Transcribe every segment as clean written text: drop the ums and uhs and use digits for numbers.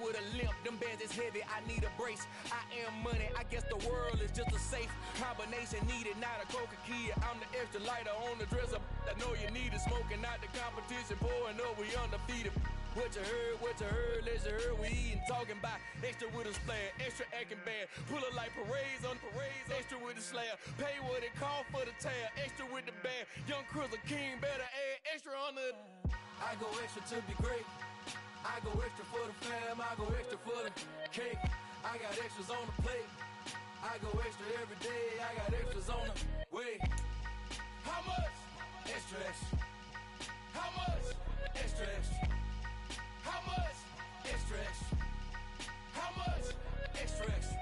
with a limp, them bands is heavy, I need a brace. I am money, I guess the world is just a safe combination needed, not a coca key. I'm the extra lighter on the dresser. I know you need it, smoking out the competition, pouring up, we undefeated. What you heard, let's you heard, we eating, talking about extra with a slayer, extra acting bad, pull it like parades on parades, extra with the slayer, pay what it cost for the tail, extra with the band, young Crizzle King, better add extra on the. I go extra to be great, I go extra for the fam, I go extra for the cake, I got extras on the plate, I go extra every day, I got extras on the way. How much? Extra, extra. How much? Extra, extra. How much? Extra, extra. How much? Extra, extra.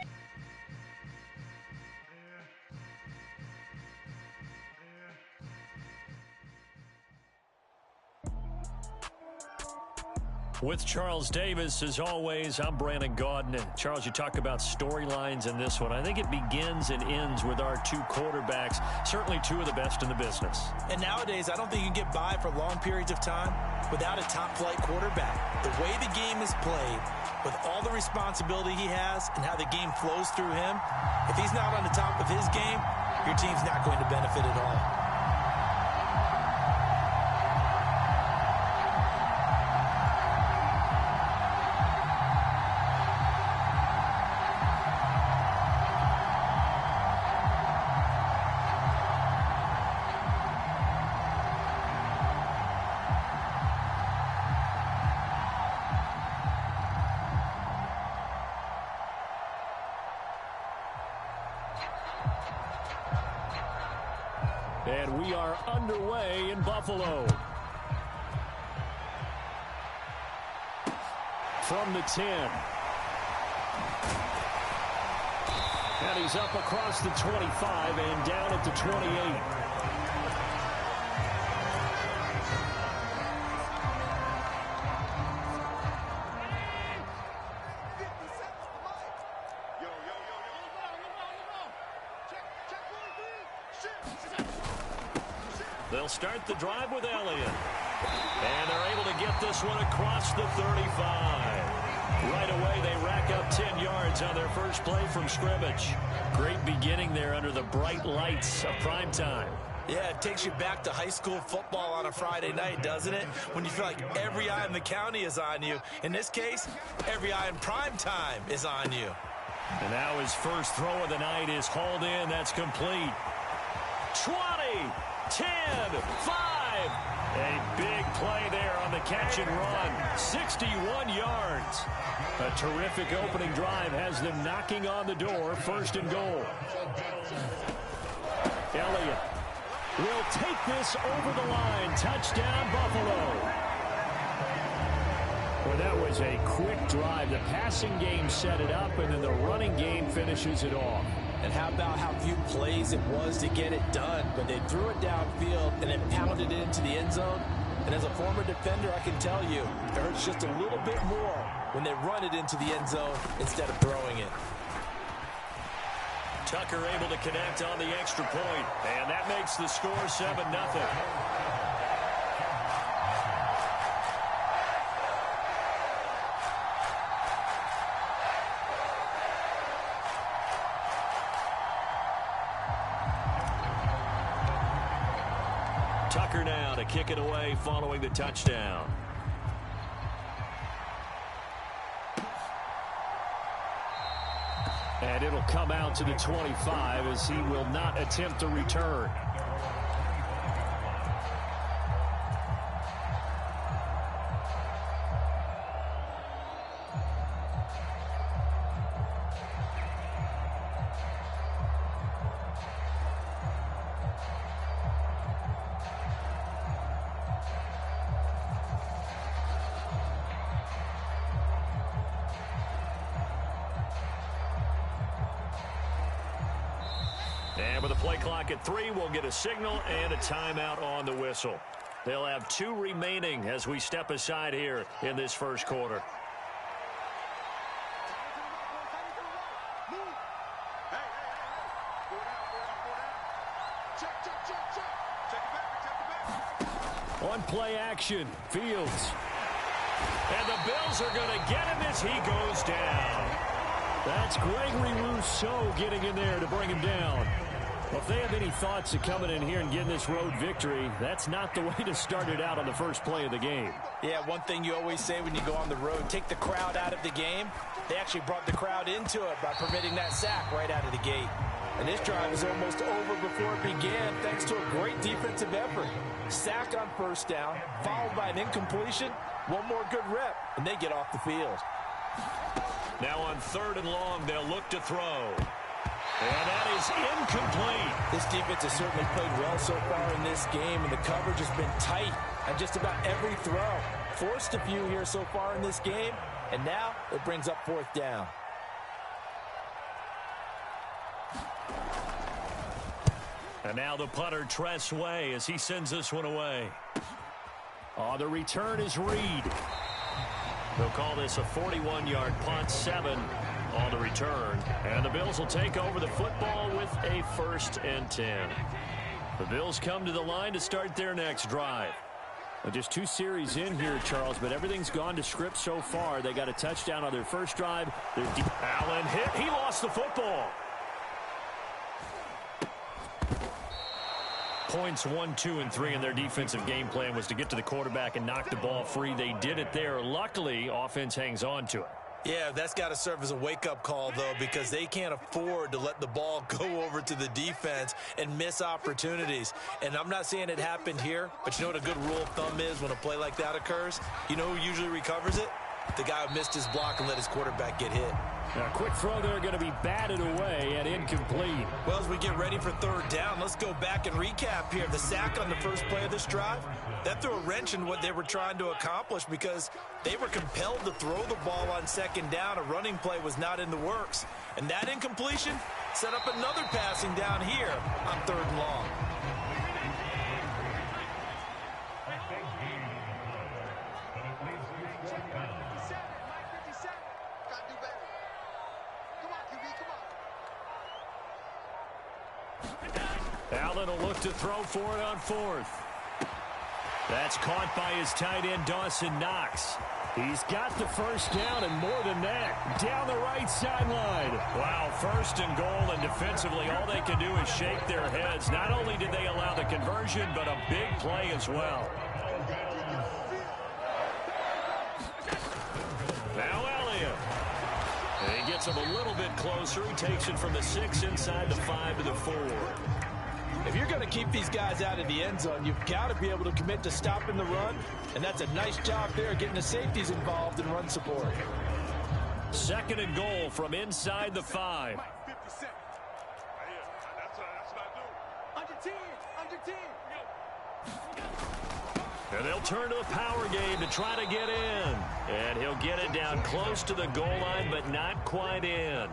With Charles Davis, as always, I'm Brandon Gaudin. Charles, you talk about storylines in this one. I think it begins and ends with our two quarterbacks, certainly two of the best in the business. And nowadays, I don't think you can get by for long periods of time without a top-flight quarterback. The way the game is played, with all the responsibility he has and how the game flows through him, if he's not on the top of his game, your team's not going to benefit at all. And we are underway in Buffalo. From the 10. And he's up across the 25 and down at the 28. They'll start the drive with Elliott. And they're able to get this one across the 35. Right away, they rack up 10 yards on their first play from scrimmage. Great beginning there under the bright lights of primetime. Yeah, it takes you back to high school football on a Friday night, doesn't it? When you feel like every eye in the county is on you. In this case, every eye in primetime is on you. And now his first throw of the night is hauled in. That's complete. 20, 10, 5. A big play there on the catch and run. 61 yards. A terrific opening drive has them knocking on the door. First and goal. Elliott will take this over the line. Touchdown, Buffalo. Well, that was a quick drive. The passing game set it up, and then the running game finishes it off. And how about how few plays it was to get it done? But they threw it downfield and then pounded it into the end zone. And as a former defender, I can tell you, it hurts just a little bit more when they run it into the end zone instead of throwing it. Tucker able to connect on the extra point, and that makes the score 7-0. Tucker now to kick it away following the touchdown. And it'll come out to the 25 as he will not attempt to return. And with the play clock at 3, we'll get a signal and a timeout on the whistle. They'll have 2 remaining as we step aside here in this first quarter. On play action, Fields. And the Bills are going to get him as he goes down. That's Gregory Rousseau getting in there to bring him down. Well, if they have any thoughts of coming in here and getting this road victory, that's not the way to start it out on the first play of the game. Yeah, one thing you always say when you go on the road, take the crowd out of the game. They actually brought the crowd into it by permitting that sack right out of the gate. And this drive was almost over before it began thanks to a great defensive effort. Sack on first down, followed by an incompletion, one more good rep, and they get off the field. Now on 3rd and long, they'll look to throw. And that is incomplete. This defense has certainly played well so far in this game, and the coverage has been tight on just about every throw. Forced a few here so far in this game, and now it brings up 4th down. And now the punter, Tress Way, as he sends this one away. Oh, the return is Reed. They'll call this a 41-yard punt, 7 on the return. And the Bills will take over the football with a 1st and 10. The Bills come to the line to start their next drive. Well, just 2 series in here, Charles, but everything's gone to script so far. They got a touchdown on their first drive. Allen hit. He lost the football. Points 1, 2, and 3 in their defensive game plan was to get to the quarterback and knock the ball free. They did it there. Luckily, offense hangs on to it. Yeah, that's got to serve as a wake-up call, though, because they can't afford to let the ball go over to the defense and miss opportunities. And I'm not saying it happened here, but you know what a good rule of thumb is when a play like that occurs? You know who usually recovers it? The guy who missed his block and let his quarterback get hit. Now, quick throw there, going to be batted away and incomplete. Well, as we get ready for 3rd down, let's go back and recap here. The sack on the first play of this drive, that threw a wrench in what they were trying to accomplish because they were compelled to throw the ball on 2nd down. A running play was not in the works. And that incompletion set up another passing down here on 3rd and long. Allen will look to throw for it on 4th. That's caught by his tight end, Dawson Knox. He's got the first down and more than that, down the right sideline. Wow, 1st and goal, and defensively all they can do is shake their heads. Not only did they allow the conversion, but a big play as well. Now Elliott. And he gets him a little bit closer. He takes it from the 6 inside the 5 to the 4. If you're going to keep these guys out of the end zone, you've got to be able to commit to stopping the run, and that's a nice job there getting the safeties involved in run support. 2nd and goal from inside the 5. And they'll turn to the power game to try to get in. And he'll get it down close to the goal line, but not quite in.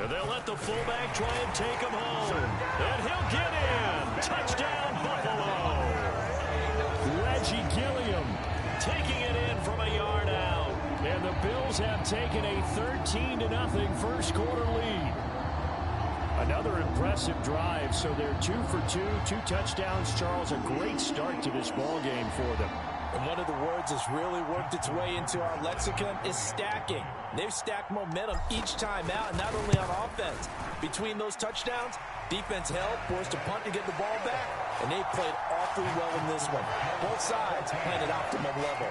And they'll let the fullback try and take him home. And he'll get in. Touchdown, Buffalo. Reggie Gilliam taking it in from a yard out. And the Bills have taken a 13-0 first quarter lead. Another impressive drive, so they're 2 for 2, 2 touchdowns. Charles, a great start to this ball game for them. And one of the words that's really worked its way into our lexicon is stacking. They've stacked momentum each time out, and not only on offense. Between those touchdowns, defense held, forced a punt to get the ball back, and they played awfully well in this one. Both sides playing at optimum level.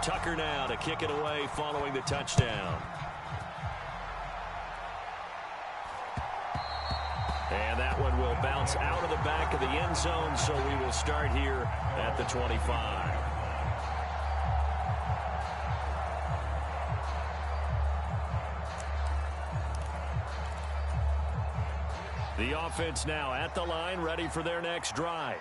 Tucker now to kick it away following the touchdown. And that one will bounce out of the back of the end zone, so we will start here at the 25. The offense now at the line, ready for their next drive.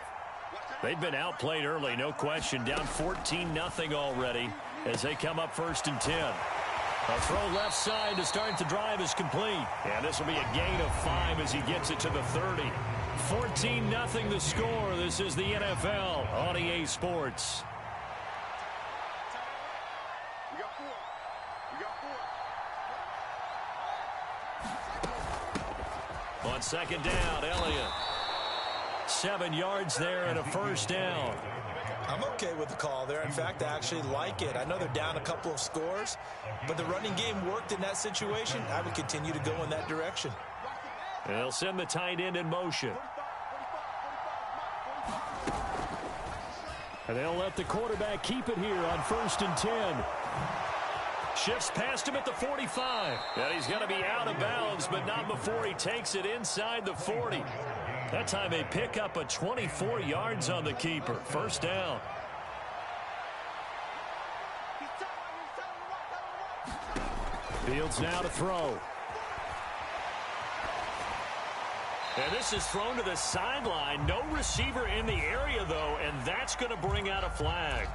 They've been outplayed early, no question. Down 14-0 already as they come up 1st and 10. A throw left side to start the drive is complete. And this will be a gain of 5 as he gets it to the 30. 14-0 the score. This is the NFL on EA Sports. On second down, Elliott. 7 yards there and a first down. I'm okay with the call there. In fact, I actually like it. I know they're down a couple of scores, but the running game worked in that situation. I would continue to go in that direction. And they'll send the tight end in motion. And they'll let the quarterback keep it here on 1st and 10. Shifts past him at the 45. And he's going to be out of bounds, but not before he takes it inside the 40. That time they pick up a 24 yards on the keeper. First down. Fields now to throw. And this is thrown to the sideline. No receiver in the area, though, and that's going to bring out a flag.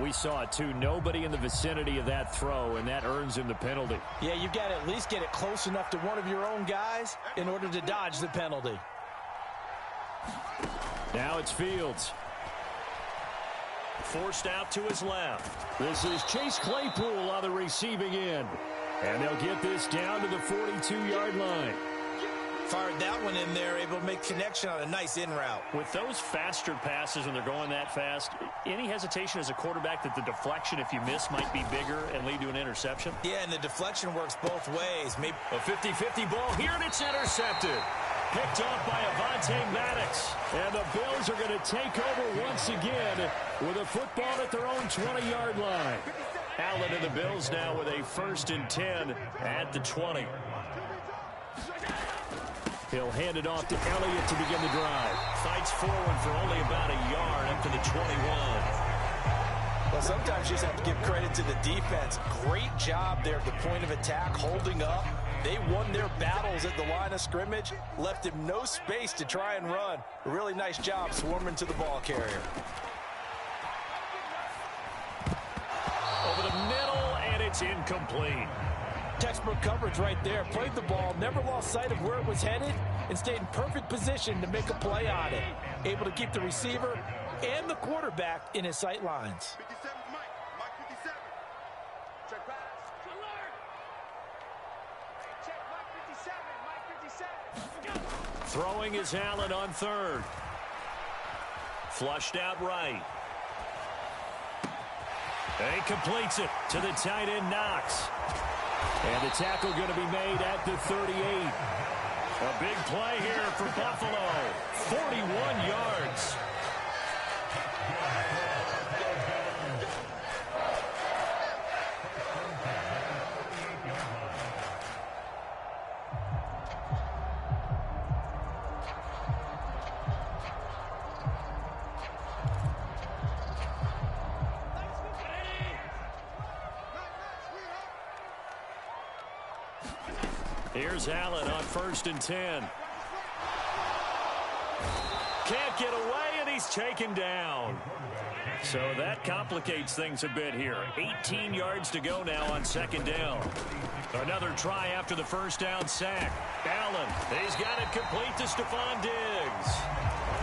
We saw it, too. Nobody in the vicinity of that throw, and that earns him the penalty. Yeah, you've got to at least get it close enough to one of your own guys in order to dodge the penalty. Now it's Fields. Forced out to his left. This is Chase Claypool on the receiving end. And they'll get this down to the 42-yard line. Fired that one in there, able to make connection on a nice in route. With those faster passes when they're going that fast, any hesitation as a quarterback that the deflection, if you miss, might be bigger and lead to an interception? Yeah, and the deflection works both ways. Maybe a 50-50 ball here, and it's intercepted. Picked off by Avonte Maddox. And the Bills are going to take over once again with a football at their own 20-yard line. Allen and the Bills now with a 1st and 10 at the 20. He'll hand it off to Elliott to begin the drive. Fights forward for only about a yard up to the 21. Well, sometimes you just have to give credit to the defense. Great job there at the point of attack, holding up. They won their battles at the line of scrimmage, left him no space to try and run. A really nice job swarming to the ball carrier. Over the middle, and it's incomplete. Textbook coverage right there. Played the ball, never lost sight of where it was headed, and stayed in perfect position to make a play on it. Able to keep the receiver and the quarterback in his sight lines. 57 Mike 57. Check pass. Alert. Check Mike 57. Mike 57. Throwing is Allen on 3rd. Flushed out right. And he completes it to the tight end, Knox. And the tackle going to be made at the 38. A big play here for Buffalo. 41 yards. Here's Allen on 1st and 10. Can't get away, and he's taken down. So that complicates things a bit here. 18 yards to go now on 2nd down. Another try after the 1st down sack. Allen, he's got it complete to Stephon Diggs.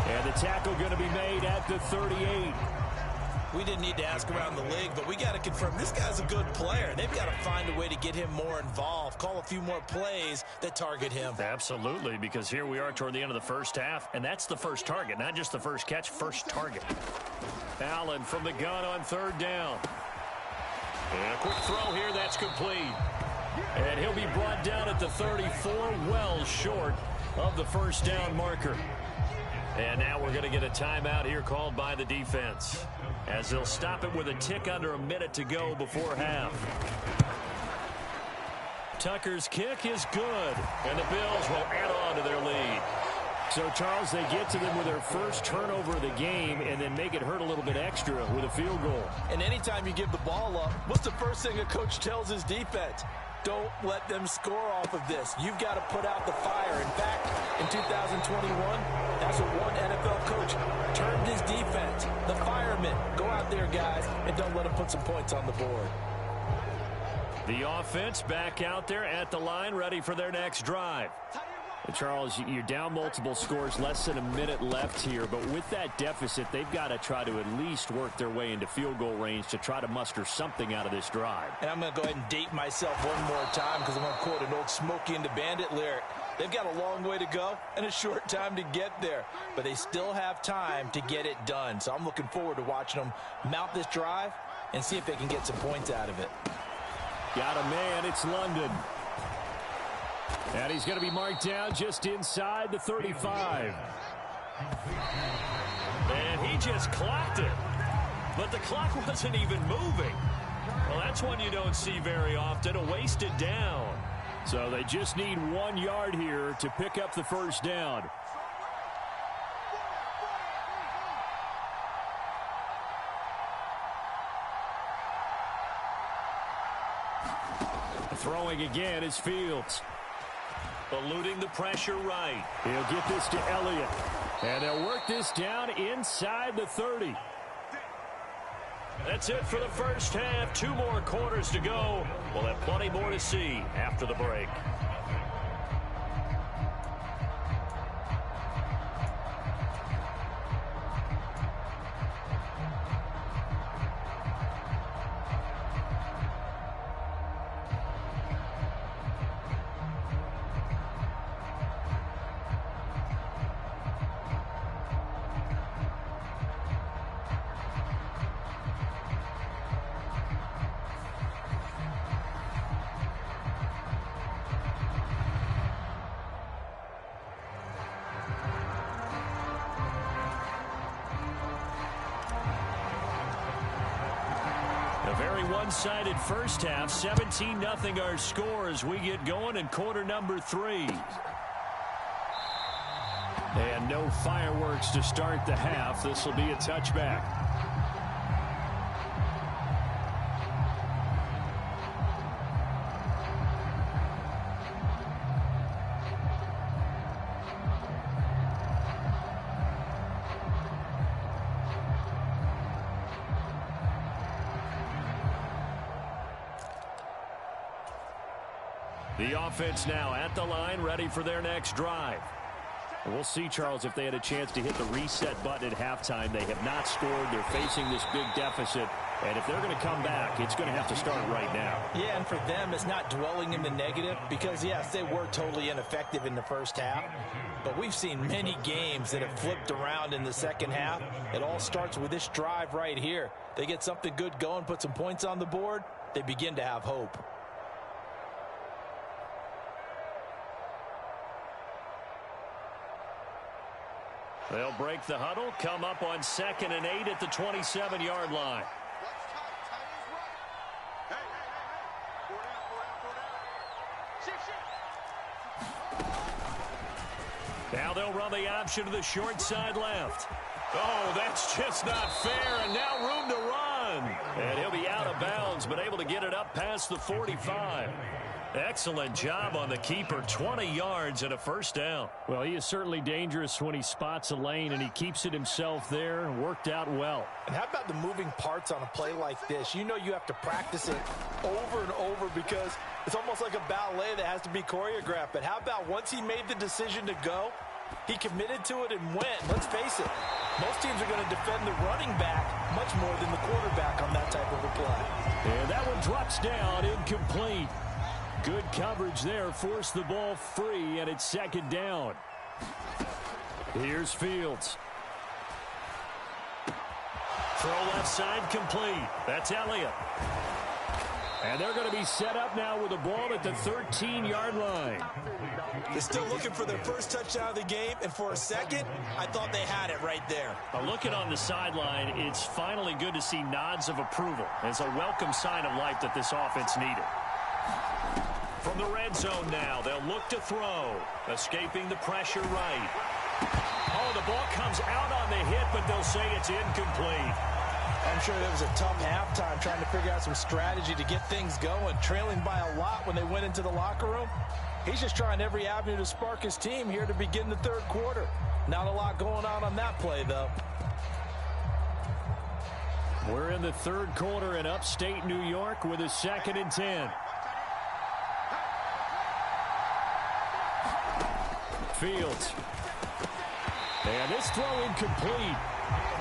And the tackle going to be made at the 38. We didn't need to ask around the league, but we got to confirm this guy's a good player. They've got to find a way to get him more involved, call a few more plays that target him. Absolutely, because here we are toward the end of the first half, and that's the first target, not just the first catch, first target. Allen from the gun on 3rd down. And a quick throw here, that's complete. And he'll be brought down at the 34, well short of the 1st down marker. And now we're going to get a timeout here called by the defense, as they'll stop it with a tick under a minute to go before half. Tucker's kick is good, and the Bills will add on to their lead. So, Charles, they get to them with their first turnover of the game and then make it hurt a little bit extra with a field goal. And anytime you give the ball up, what's the first thing a coach tells his defense? Don't let them score off of this. You've got to put out the fire. In fact, in 2021, that's what one NFL coach termed his defense. The firemen. Go out there, guys, and don't let them put some points on the board. The offense back out there at the line, ready for their next drive. Charles, you're down multiple scores, less than a minute left here, but with that deficit, they've got to try to at least work their way into field goal range to try to muster something out of this drive. And I'm going to go ahead and date myself one more time because I'm going to quote an old Smokey and the Bandit lyric. They've got a long way to go and a short time to get there, but they still have time to get it done. So I'm looking forward to watching them mount this drive and see if they can get some points out of it. Got a man, it's London. And he's going to be marked down just inside the 35. And he just clocked it. But the clock wasn't even moving. Well, that's one you don't see very often, a wasted down. So they just need 1 yard here to pick up the first down. Throwing again is Fields. Eluding the pressure right. He'll get this to Elliott. And they'll work this down inside the 30. That's it for the first half. 2 more quarters to go. We'll have plenty more to see after the break. One-sided first half, 17-0 our score as we get going in quarter number 3. And no fireworks to start the half. This will be a touchback. The offense now at the line, ready for their next drive. We'll see, Charles, if they had a chance to hit the reset button at halftime. They have not scored. They're facing this big deficit. And if they're going to come back, it's going to have to start right now. Yeah, and for them, it's not dwelling in the negative because, yes, they were totally ineffective in the first half. But we've seen many games that have flipped around in the second half. It all starts with this drive right here. They get something good going, put some points on the board, they begin to have hope. They'll break the huddle, come up on 2nd and 8 at the 27-yard line. Now they'll run the option to the short side left. Oh, that's just not fair, and now room to run. And he'll be out of bounds, but able to get it up past the 45. Excellent job on the keeper. 20 yards and a first down. Well, he is certainly dangerous when he spots a lane, and he keeps it himself there. Worked out well. And how about the moving parts on a play like this? You know you have to practice it over and over because it's almost like a ballet that has to be choreographed. But how about once he made the decision to go, he committed to it and went. Let's face it, most teams are going to defend the running back much more than the quarterback on that type of a play. And that one drops down, incomplete. Good coverage there, forced the ball free, and it's 2nd down. Here's Fields. Throw left side complete. That's Elliott. And they're going to be set up now with the ball at the 13-yard line. They're still looking for their first touchdown of the game, and for a second, I thought they had it right there. Looking on the sideline, it's finally good to see nods of approval. It's a welcome sign of life that this offense needed. From the red zone now, they'll look to throw. Escaping the pressure right. Oh, the ball comes out on the hit, but they'll say it's incomplete. I'm sure that was a tough halftime trying to figure out some strategy to get things going. Trailing by a lot when they went into the locker room. He's just trying every avenue to spark his team here to begin the 3rd quarter. Not a lot going on that play, though. We're in the 3rd quarter in upstate New York with a 2nd and 10. Fields. And this throw incomplete.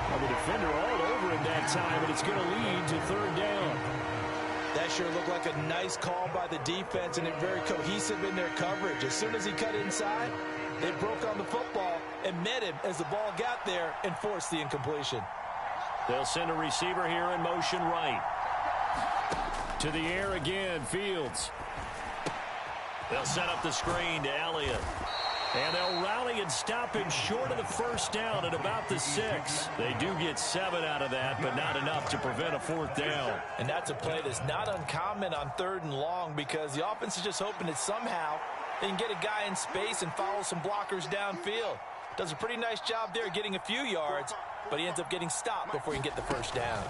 Well, the defender all over him that time, and it's going to lead to third down. That sure looked like a nice call by the defense, and they're very cohesive in their coverage. As soon as he cut inside, they broke on the football and met him as the ball got there and forced the incompletion. They'll send a receiver here in motion right. To the air again, Fields. They'll set up the screen to Elliott. And they'll rally and stop him short of the first down at about the 6. They do get 7 out of that, but not enough to prevent a fourth down. And that's a play that's not uncommon on 3rd and long, because the offense is just hoping that somehow they can get a guy in space and follow some blockers downfield. Does a pretty nice job there getting a few yards, but he ends up getting stopped before he can get the first down.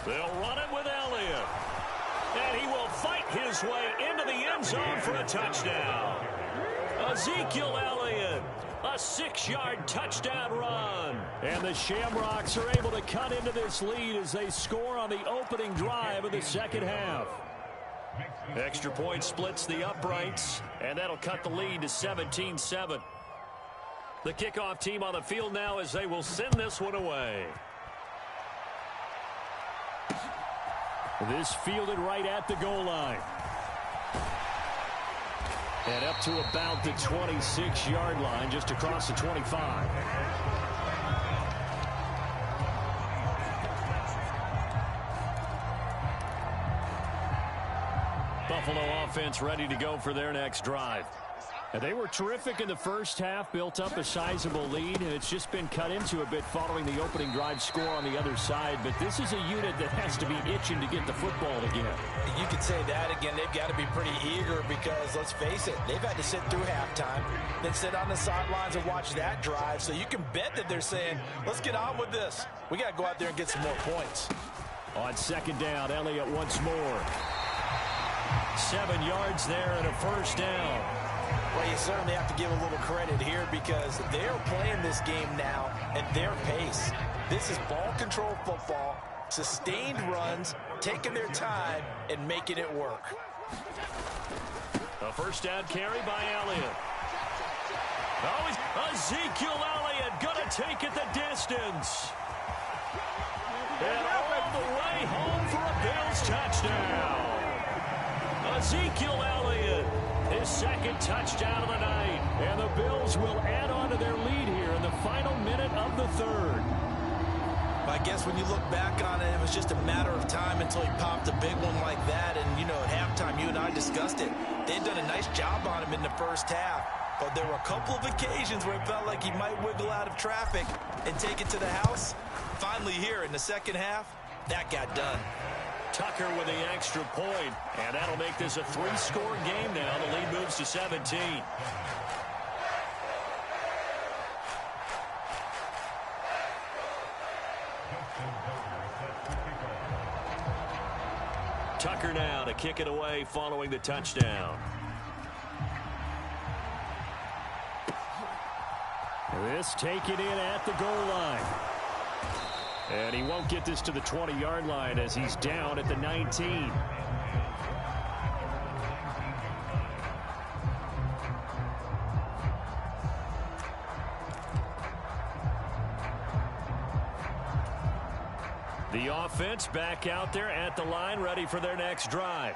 They'll run it with Elliott. And he will fight his way into the end zone for a touchdown. Ezekiel Elliott, a 6-yard touchdown run. And the Shamrocks are able to cut into this lead as they score on the opening drive of the second half. Extra point splits the uprights, and that'll cut the lead to 17-7. The kickoff team on the field now as they will send this one away. This fielded right at the goal line. And up to about the 26-yard line, just across the 25. Buffalo offense ready to go for their next drive. And they were terrific in the first half, built up a sizable lead, and it's just been cut into a bit following the opening drive score on the other side. But this is a unit that has to be itching to get the football again. You could say that again. They've got to be pretty eager because, let's face it, they've had to sit through halftime, then sit on the sidelines and watch that drive. So you can bet that they're saying, let's get on with this. We got to go out there and get some more points. On second down, Elliott once more. 7 yards there and a first down. Well, you certainly have to give a little credit here because they're playing this game now at their pace. This is ball control football, sustained runs, taking their time, and making it work. A first down carry by Elliott. Oh, Ezekiel Elliott going to take it the distance. And all the way home for a Bills touchdown. Ezekiel Elliott, his second touchdown of the night. And the Bills will add on to their lead here in the final minute of the third. I guess when you look back on it, it was just a matter of time until he popped a big one like that. And, you know, at halftime, you and I discussed it. They'd done a nice job on him in the first half. But there were a couple of occasions where it felt like he might wiggle out of traffic and take it to the house. Finally here in the second half, that got done. Tucker with the extra point, and that'll make this a 3-score game now. The lead moves to 17. Tucker now to kick it away following the touchdown. This taken in at the goal line. And he won't get this to the 20-yard line as he's down at the 19. The offense back out there at the line, ready for their next drive.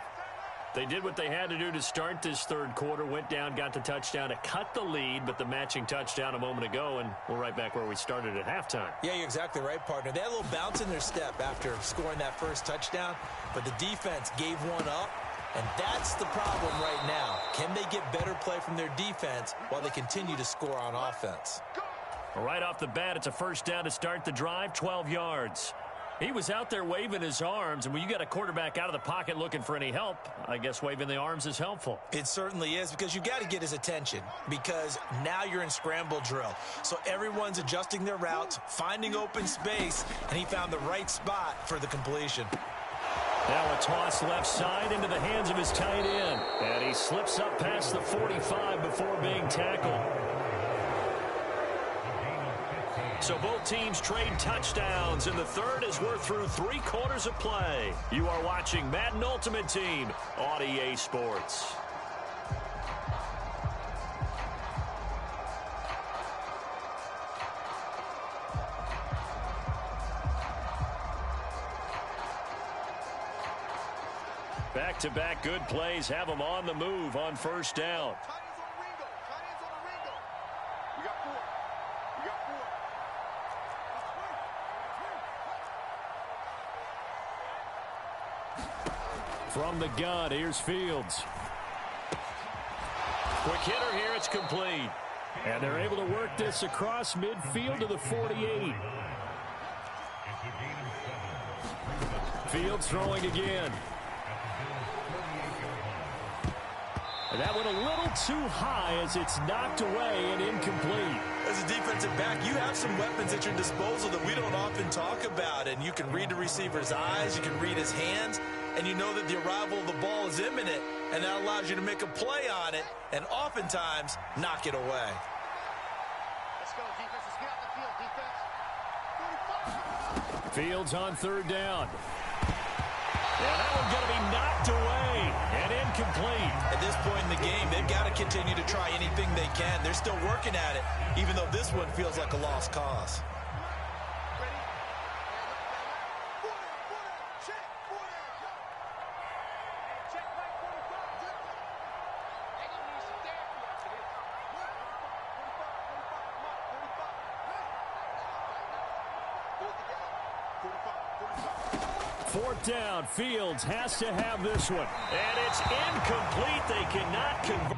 They did what they had to do to start this third quarter, went down, got the touchdown to cut the lead, but the matching touchdown a moment ago, and we're right back where we started at halftime. Yeah, you're exactly right, partner. They had a little bounce in their step after scoring that first touchdown, but the defense gave one up, and that's the problem right now. Can they get better play from their defense while they continue to score on offense? Right off the bat, it's a first down to start the drive, 12 yards. He was out there waving his arms, and when you got a quarterback out of the pocket looking for any help, I guess waving the arms is helpful. It certainly is, because you've got to get his attention, because now you're in scramble drill. So everyone's adjusting their routes, finding open space, and he found the right spot for the completion. Now a toss left side into the hands of his tight end, and he slips up past the 45 before being tackled. So both teams trade touchdowns, and the third as we're through 3 quarters of play. You are watching Madden Ultimate Team on EA Sports. Back-to-back good plays have them on the move on first down. We got four. From the gun, here's Fields. Quick hitter here, it's complete. And they're able to work this across midfield to the 48. Fields throwing again. And that went a little too high as it's knocked away and incomplete. As a defensive back, you have some weapons at your disposal that we don't often talk about. And you can read the receiver's eyes, you can read his hands, and you know that the arrival of the ball is imminent, and that allows you to make a play on it and oftentimes knock it away. Let's go, defense. Let's get out the field, defense. Fields on third down. And that one's going to be knocked away and incomplete. At this point in the game, they've got to continue to try anything they can. They're still working at it, even though this one feels like a lost cause. Fourth down, Fields has to have this one. And it's incomplete. They cannot convert.